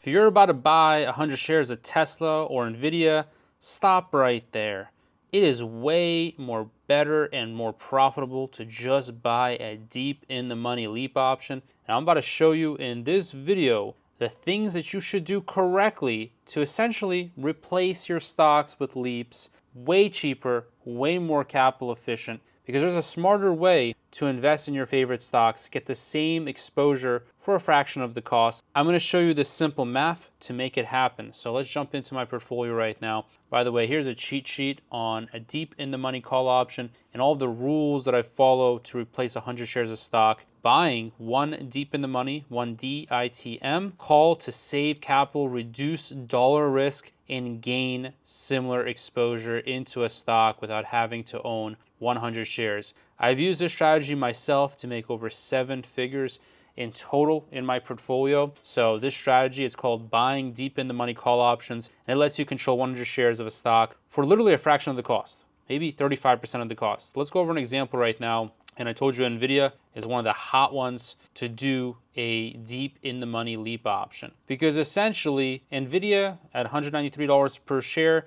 If you're about to buy 100 shares of Tesla or Nvidia, stop right there. It is way more better and more profitable to just buy a deep in the money leap option. And I'm about to show you in this video the things that you should do correctly to essentially replace your stocks with leaps way cheaper, way more capital efficient, because there's a smarter way to invest in your favorite stocks, get the same exposure for a fraction of the cost. I'm going to show you the simple math to make it happen. So let's jump into my portfolio right now. By the way, here's a cheat sheet on a deep in the money call option and all the rules that I follow to replace 100 shares of stock. Buying one deep in the money, one DITM call to save capital, reduce dollar risk, and gain similar exposure into a stock without having to own 100 shares. I've used this strategy myself to make over 7 figures in total in my portfolio. So this strategy is called buying deep in the money call options, and it lets you control 100 shares of a stock for literally a fraction of the cost, maybe 35% of the cost. Let's go over an example right now. And I told you Nvidia is one of the hot ones to do a deep in the money leap option, because essentially Nvidia at $193 per share,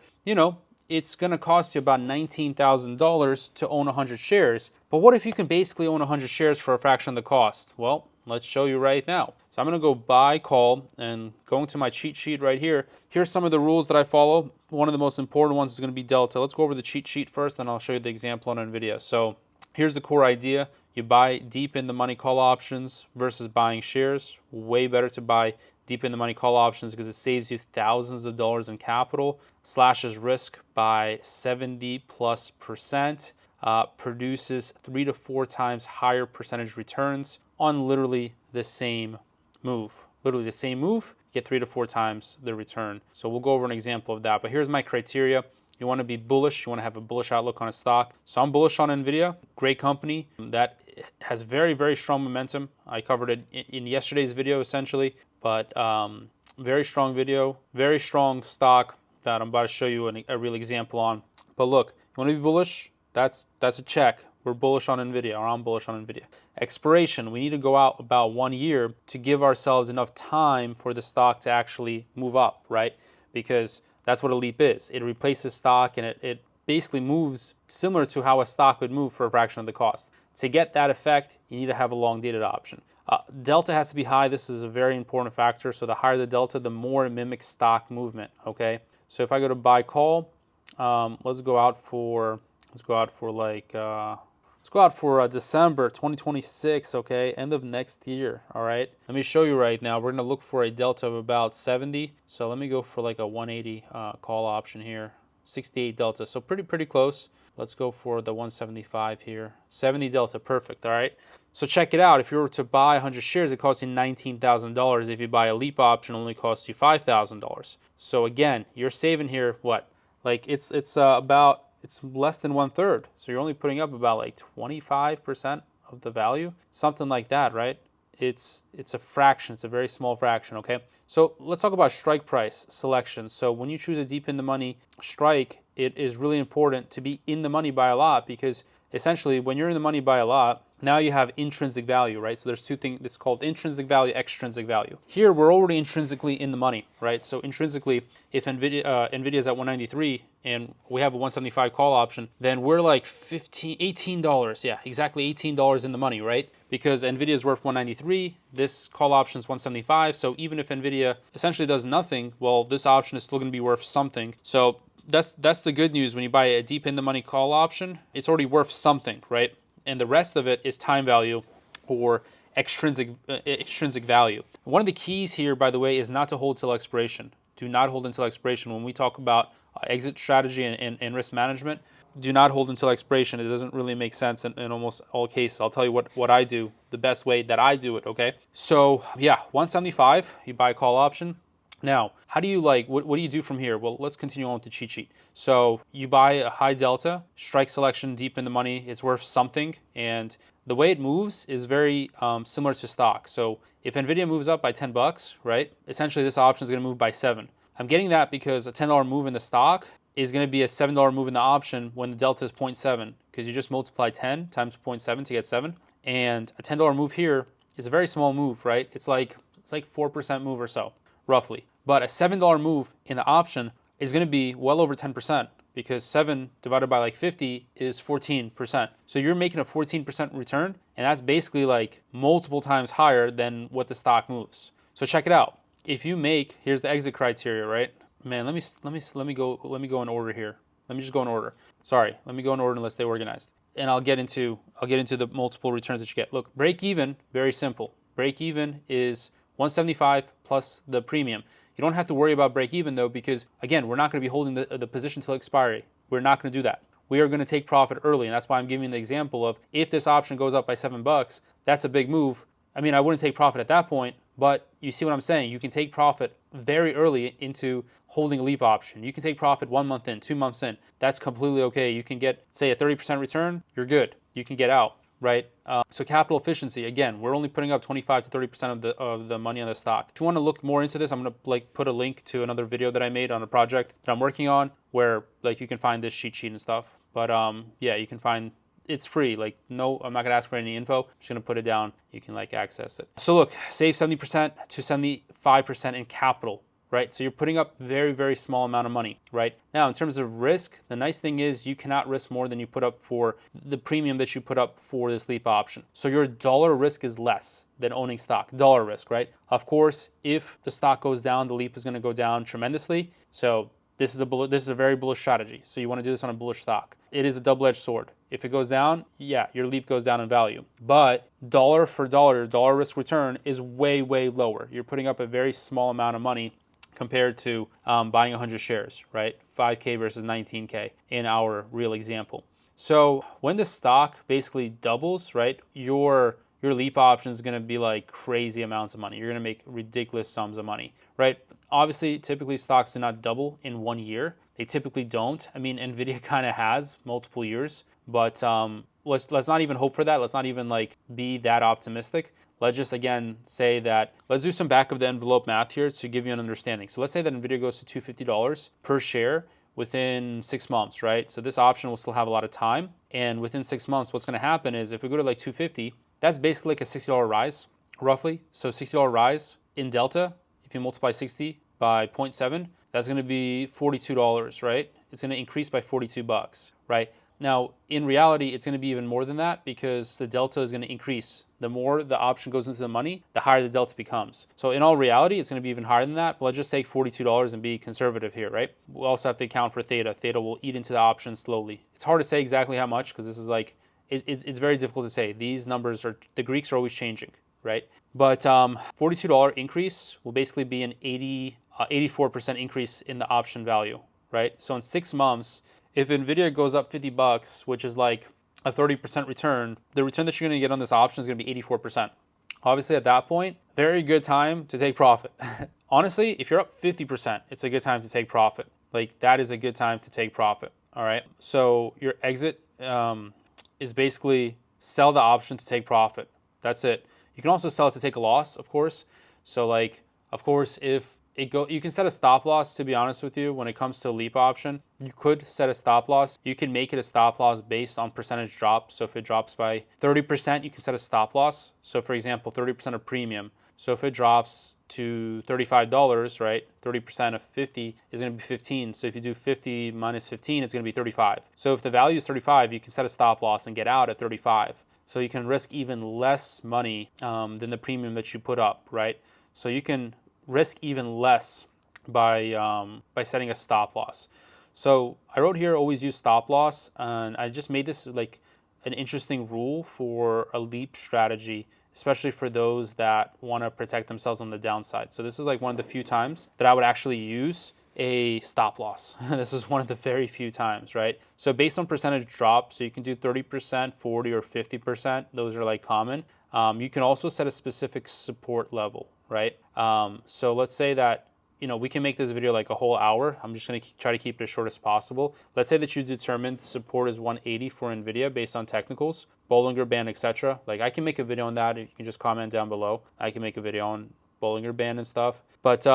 it's going to cost you about $19,000 to own 100 shares. But what if you can basically own 100 shares for a fraction of the cost? Well, let's show you right now. So I'm going to go buy call and going to my cheat sheet right here. Here's some of the rules that I follow. One of the most important ones is going to be delta. Let's go over the cheat sheet first, and I'll show you the example on Nvidia. So here's the core idea. You buy deep in the money call options versus buying shares. Way better to buy deep in the money call options because it saves you thousands of dollars in capital, slashes risk by 70+%, produces 3 to 4 times higher percentage returns on literally the same move. Literally the same move, get 3 to 4 times the return. So we'll go over an example of that. But here's my criteria. You want to be bullish. You want to have a bullish outlook on a stock. So I'm bullish on Nvidia. Great company that has very, very strong momentum. I covered it in yesterday's video essentially, but very strong video, very strong stock that I'm about to show you a real example on. But look, you want to be bullish? That's a check. We're bullish on Nvidia, or I'm bullish on Nvidia. Expiration, we need to go out about 1 year to give ourselves enough time for the stock to actually move up, right? Because that's what a leap is. It replaces stock, and it basically moves similar to how a stock would move for a fraction of the cost. To get that effect, you need to have a long dated option. Delta has to be high. This is a very important factor. So the higher the delta, the more it mimics stock movement. Okay. So if I go to buy call, let's go out for December 2026. Okay, end of next year. All right. Let me show you right now. We're gonna look for a delta of about 70. So let me go for like a 180 call option here. 68 delta. So pretty close. Let's go for the 175 here. 70 delta, perfect, all right? So check it out. If you were to buy 100 shares, it costs you $19,000. If you buy a leap option, it only costs you $5,000. So again, you're saving here what? Like it's less than 1/3. So you're only putting up about like 25% of the value, something like that, right? It's a fraction. It's a very small fraction, okay? So let's talk about strike price selection. So when you choose a deep in the money strike, it is really important to be in the money by a lot, because essentially when you're in the money by a lot, now you have intrinsic value, right? So there's two things. It's called intrinsic value, extrinsic value. Here we're already intrinsically in the money, right? So intrinsically, if Nvidia is at 193 and we have a 175 call option, then we're like $18. Yeah, exactly $18 in the money, right? Because Nvidia is worth 193, this call option is 175. So even if Nvidia essentially does nothing, well, this option is still going to be worth something. So that's the good news. When you buy a deep in the money call option, it's already worth something, right? And the rest of it is time value or extrinsic value. One of the keys here, by the way, is not to hold till expiration. Do not hold until expiration. When we talk about exit strategy and risk management, do not hold until expiration. It doesn't really make sense in almost all cases. I'll tell you what I do, the best way that I do it, okay? So yeah, 175, you buy a call option. Now, how do you what do you do from here? Well, let's continue on with the cheat sheet. So you buy a high delta, strike selection deep in the money, it's worth something. And the way it moves is very similar to stock. So if Nvidia moves up by $10, right, essentially this option is gonna move by 7. I'm getting that because a $10 move in the stock is gonna be a $7 move in the option when the delta is 0.7, because you just multiply 10 times 0.7 to get 7. And a $10 move here is a very small move, right? It's like 4% move or so. roughly. But a $7 move in the option is going to be well over 10%, because 7 divided by like 50 is 14%. So you're making a 14% return, and that's basically like multiple times higher than what the stock moves. So check it out. If you make, here's the exit criteria, right? Man, let me go in order here. Let me just go in order. Sorry, let me go in order and let's stay organized. And I'll get into the multiple returns that you get. Look, break even, very simple. Break even is 175 plus the premium. You don't have to worry about break even though, because again, we're not going to be holding the position till expiry. We're not going to do that. We are going to take profit early, and that's why I'm giving the example of if this option goes up by $7, that's a big move. I mean, I wouldn't take profit at that point, but you see what I'm saying? You can take profit very early into holding a leap option. You can take profit 1 month in, 2 months in. That's completely okay. You can get, say, a 30% return. You're good. You can get out, right? So capital efficiency, again, we're only putting up 25 to 30% of the money on the stock. If you want to look more into this, I'm going to put a link to another video that I made on a project that I'm working on where you can find this cheat sheet and stuff. But yeah, you can find, it's free. No, I'm not gonna ask for any info. I'm just gonna put it down. You can access it. So look, save 70% to 75% in capital, right? So you're putting up very, very small amount of money, right? Now, in terms of risk, the nice thing is you cannot risk more than you put up for the premium that you put up for this leap option. So your dollar risk is less than owning stock, dollar risk, right? Of course, if the stock goes down, the leap is gonna go down tremendously. So this is a very bullish strategy. So you want to do this on a bullish stock. It is a double-edged sword. If it goes down, yeah, your leap goes down in value. But dollar for dollar, dollar risk return is way, way lower. You're putting up a very small amount of money compared to buying 100 shares, right? 5K versus 19K in our real example. So when the stock basically doubles, right, your leap option is going to be crazy amounts of money. You're going to make ridiculous sums of money, right? Obviously, typically stocks do not double in 1 year. They typically don't. I mean, Nvidia kind of has multiple years, but let's not even hope for that. Let's not even be that optimistic. Let's just again say that, let's do some back of the envelope math here to give you an understanding. So let's say that Nvidia goes to $250 per share within 6 months, right? So this option will still have a lot of time. And within 6 months, what's going to happen is if we go to 250, that's basically a $60 rise, roughly. So $60 rise in delta, if you multiply 60 by 0.7, that's going to be $42, right? It's going to increase by $42, right? Now, in reality, it's going to be even more than that because the delta is going to increase. The more the option goes into the money, the higher the delta becomes. So in all reality, it's going to be even higher than that. But let's just take $42 and be conservative here, right? We also have to account for theta. Theta will eat into the option slowly. It's hard to say exactly how much because this is it's very difficult to say. These numbers are, the Greeks are always changing, right? But $42 increase will basically be an 84% increase in the option value, right? So in 6 months, if Nvidia goes up $50, which is a 30% return, the return that you're going to get on this option is going to be 84%. Obviously, at that point, very good time to take profit. Honestly, if you're up 50%, it's a good time to take profit. That is a good time to take profit, all right? So your exit is basically sell the option to take profit. That's it. You can also sell it to take a loss, of course. So of course, if you can set a stop loss, to be honest with you, when it comes to a leap option. You could set a stop loss. You can make it a stop loss based on percentage drop. So if it drops by 30%, you can set a stop loss. So for example, 30% of premium. So if it drops to $35, right, 30% of 50 is going to be 15. So if you do 50 minus 15, it's going to be 35. So if the value is 35, you can set a stop loss and get out at 35. So you can risk even less money than the premium that you put up, right? So you can risk even less by setting a stop loss. So I wrote here, always use stop loss, and I just made this an interesting rule for a leap strategy, especially for those that want to protect themselves on the downside. So this is one of the few times that I would actually use a stop loss. This is one of the very few times, right? So based on percentage drop, so you can do 30%, 40, or 50%. Those are common. You can also set a specific support level, right? So let's say that, we can make this video a whole hour. I'm just going to try to keep it as short as possible. Let's say that you determined support is 180 for Nvidia based on technicals, Bollinger Band, etc. I can make a video on that. You can just comment down below. I can make a video on Bollinger Band and stuff. But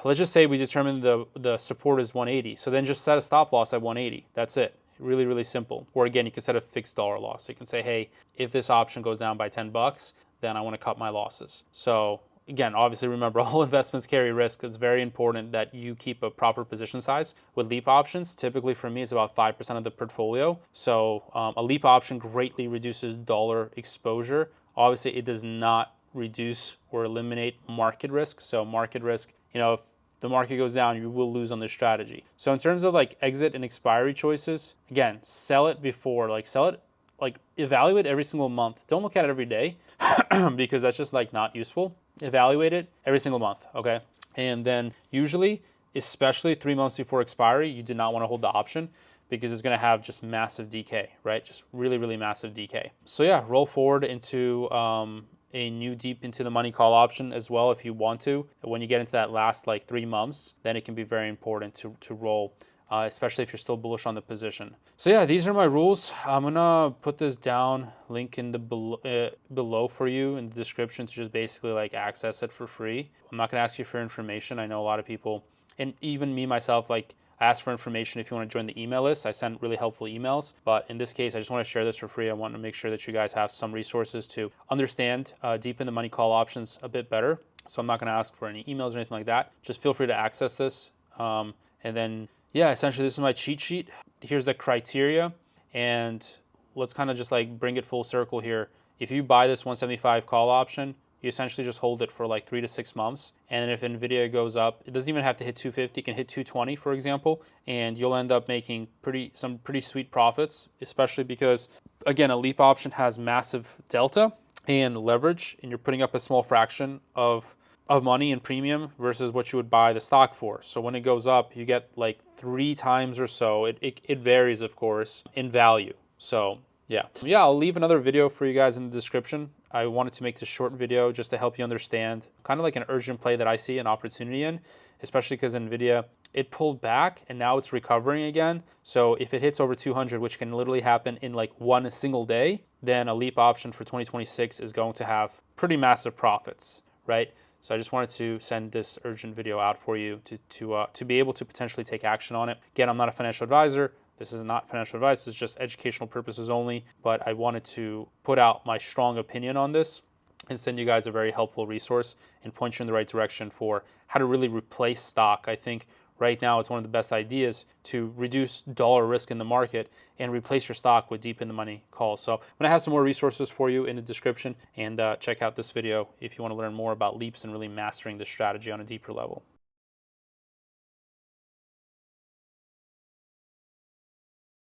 let's just say we determined the support is 180. So then just set a stop loss at 180. That's it. Really, really simple. Or again, you can set a fixed dollar loss. So you can say, hey, if this option goes down by $10, then I want to cut my losses. So again, obviously remember all investments carry risk. It's very important that you keep a proper position size. With leap options, typically for me, it's about 5% of the portfolio. So a leap option greatly reduces dollar exposure. Obviously, it does not reduce or eliminate market risk. So market risk, if the market goes down, you will lose on this strategy. So in terms of like exit and expiry choices, again, sell it before, evaluate every single month. Don't look at it every day because that's just like not useful. Evaluate it every single month, okay? And then usually, especially 3 months before expiry, you do not want to hold the option because it's going to have just massive decay, right? Just really, really massive decay. So yeah, roll forward into a new deep into the money call option as well if you want to. When you get into that last like 3 months, then it can be very important to roll, especially if you're still bullish on the position. So yeah, these are my rules. I'm gonna put this down, link in the below for you in the description to just basically like access it for free. I'm not gonna ask you for information. I know a lot of people, and even me myself, like ask for information if you want to join the email list. I send really helpful emails, but in this case, I just want to share this for free. I want to make sure that you guys have some resources to understand deep in the money call options a bit better. So I'm not going to ask for any emails or anything like that. Just feel free to access this. And then, yeah, essentially this is my cheat sheet. Here's the criteria, and let's kind of just like bring it full circle here. If you buy this 175 call option, you essentially just hold it for like 3 to 6 months. And if Nvidia goes up, it doesn't even have to hit 250, it can hit 220, for example, and you'll end up making some pretty sweet profits, especially because, again, a leap option has massive delta and leverage, and you're putting up a small fraction of money in premium versus what you would buy the stock for. So when it goes up, you get like 3 times or so. It varies, of course, in value. So yeah, I'll leave another video for you guys in the description. I wanted to make this short video just to help you understand kind of like an urgent play that I see an opportunity in, especially because Nvidia, it pulled back and now it's recovering again. So if it hits over 200, which can literally happen in like one single day, then a leap option for 2026 is going to have pretty massive profits, right? So I just wanted to send this urgent video out for you to be able to potentially take action on it. Again, I'm not a financial advisor. This is not financial advice, it's just educational purposes only, but I wanted to put out my strong opinion on this and send you guys a very helpful resource and point you in the right direction for how to really replace stock. I think right now it's one of the best ideas to reduce dollar risk in the market and replace your stock with deep in the money calls. So I'm going to have some more resources for you in the description, and check out this video if you want to learn more about leaps and really mastering this strategy on a deeper level.